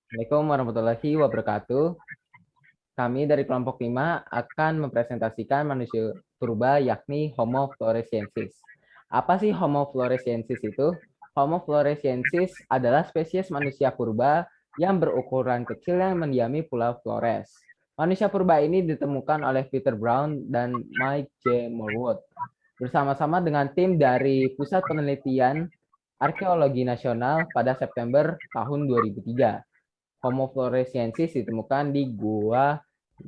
Assalamualaikum warahmatullahi wabarakatuh. Kami dari kelompok 5 akan mempresentasikan manusia purba yakni Homo floresiensis. Apa sih Homo floresiensis itu? Homo floresiensis adalah spesies manusia purba yang berukuran kecil yang mendiami Pulau Flores. Manusia purba ini ditemukan oleh Peter Brown dan Mike J. Morwood bersama-sama dengan tim dari Pusat Penelitian Arkeologi Nasional pada September tahun 2003. Homo floresiensis ditemukan di Gua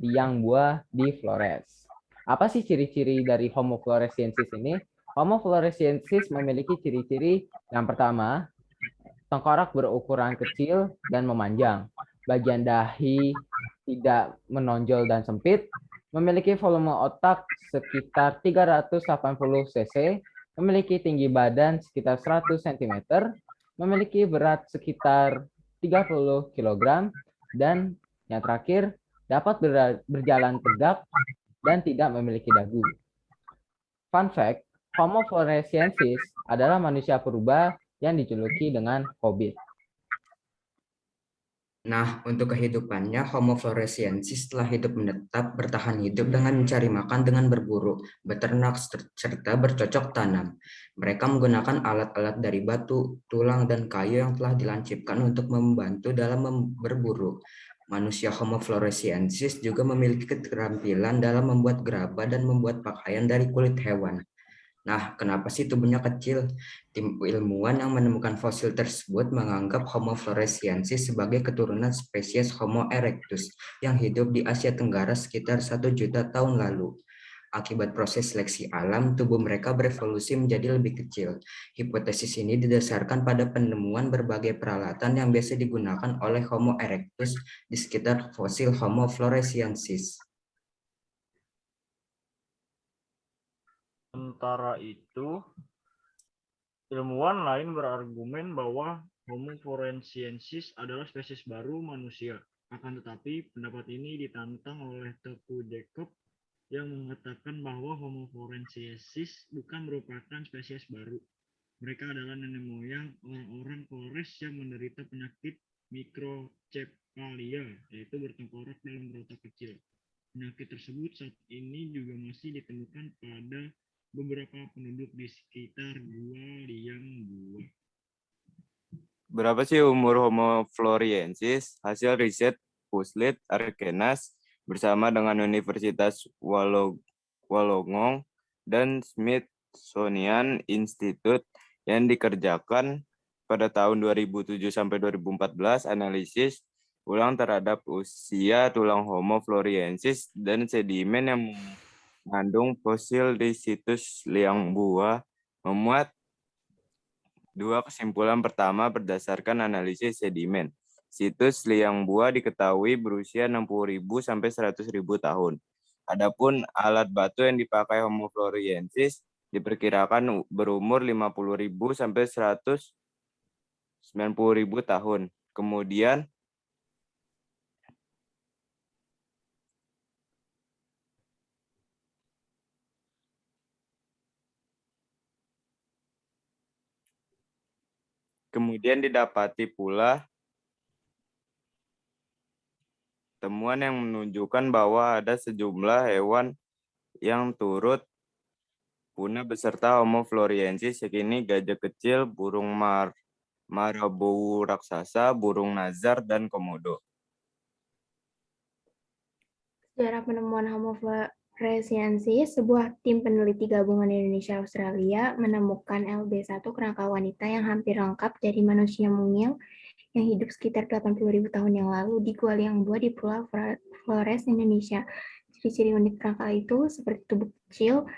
Liang Bua di Flores. Apa sih ciri-ciri dari Homo floresiensis ini? Homo floresiensis memiliki ciri-ciri yang pertama, tengkorak berukuran kecil dan memanjang. Bagian dahi tidak menonjol dan sempit, memiliki volume otak sekitar 380 cc, memiliki tinggi badan sekitar 100 cm, memiliki berat sekitar 30 kg, dan yang terakhir, dapat berjalan tegak dan tidak memiliki dagu. Fun fact, Homo floresiensis adalah manusia purba yang dijuluki dengan hobbit. Nah, untuk kehidupannya, Homo floresiensis telah hidup menetap bertahan hidup dengan mencari makan dengan berburu, beternak, serta bercocok tanam. Mereka menggunakan alat-alat dari batu, tulang, dan kayu yang telah dilancipkan untuk membantu dalam berburu. Manusia Homo floresiensis juga memiliki keterampilan dalam membuat gerabah dan membuat pakaian dari kulit hewan. Nah, kenapa sih tubuhnya kecil? Tim ilmuwan yang menemukan fosil tersebut menganggap Homo floresiensis sebagai keturunan spesies Homo erectus yang hidup di Asia Tenggara sekitar 1 juta tahun lalu. Akibat proses seleksi alam, tubuh mereka berevolusi menjadi lebih kecil. Hipotesis ini didasarkan pada penemuan berbagai peralatan yang biasa digunakan oleh Homo erectus di sekitar fosil Homo floresiensis. Sementara itu, ilmuwan lain berargumen bahwa Homo floresiensis adalah spesies baru manusia. Akan tetapi, pendapat ini ditantang oleh Teguh Jacob yang mengatakan bahwa Homo floresiensis bukan merupakan spesies baru. Mereka adalah nenek moyang orang-orang Flores yang menderita penyakit microcephalia, yaitu bertengkorak dalam berotak kecil. Penyakit tersebut saat ini juga masih ditemukan pada beberapa penduduk di sekitar Gua Liang Bua. Berapa sih umur Homo floresiensis? Hasil riset Puslit Arkenas bersama dengan Universitas Wollongong dan Smithsonian Institute yang dikerjakan pada tahun 2007 sampai 2014 analisis ulang terhadap usia tulang Homo floresiensis dan sedimen yang mengandung fosil di situs Liang Bua memuat dua kesimpulan. Pertama, berdasarkan analisis sedimen, situs Liang Bua diketahui berusia 60.000 sampai 100.000 tahun. Adapun alat batu yang dipakai Homo floresiensis diperkirakan berumur 50.000 sampai 190.000 tahun. Kemudian didapati pula temuan yang menunjukkan bahwa ada sejumlah hewan yang turut punah beserta Homo floresiensis, yakni gajah kecil, burung marabou raksasa, burung nazar, dan komodo. Sejarah penemuan Homo floresiensis, sebuah tim peneliti gabungan Indonesia-Australia menemukan LB1 kerangka wanita yang hampir lengkap dari manusia mungil yang hidup sekitar 80.000 tahun yang lalu di Gua Liang Bua di Pulau Flores, Indonesia. Ciri-ciri unik kerangka itu seperti tubuh kecil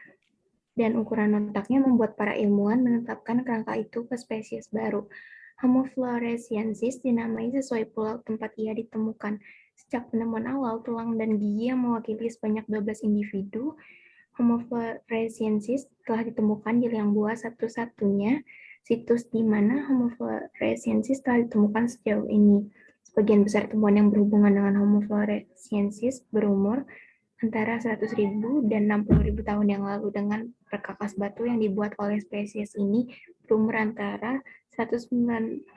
dan ukuran otaknya membuat para ilmuwan menetapkan kerangka itu ke spesies baru. Homo floresiensis dinamai sesuai pulau tempat ia ditemukan. Sejak penemuan awal, tulang dan gigi yang mewakili sebanyak 12 individu Homo floresiensis telah ditemukan di Liang Bua, satu-satunya situs di mana Homo floresiensis telah ditemukan sejauh ini. Sebagian besar temuan yang berhubungan dengan Homo floresiensis berumur antara 100.000 dan 60.000 tahun yang lalu, dengan perkakas batu yang dibuat oleh spesies ini berumur antara 190.000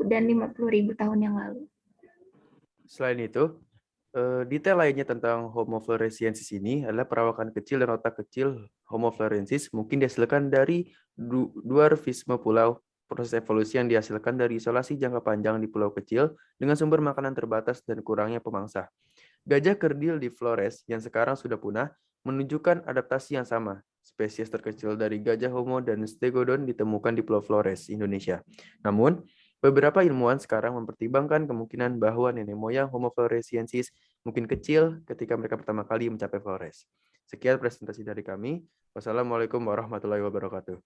dan 50.000 tahun yang lalu. Selain itu, detail lainnya tentang Homo floresiensis ini adalah perawakan kecil dan otak kecil Homo floresiensis mungkin dihasilkan dari dwarfisme pulau, proses evolusi yang dihasilkan dari isolasi jangka panjang di pulau kecil dengan sumber makanan terbatas dan kurangnya pemangsa. Gajah kerdil di Flores yang sekarang sudah punah menunjukkan adaptasi yang sama. Spesies terkecil dari gajah Homo dan Stegodon ditemukan di Pulau Flores, Indonesia. Namun, beberapa ilmuwan sekarang mempertimbangkan kemungkinan bahwa nenek moyang Homo floresiensis mungkin kecil ketika mereka pertama kali mencapai Flores. Sekian presentasi dari kami. Wassalamualaikum warahmatullahi wabarakatuh.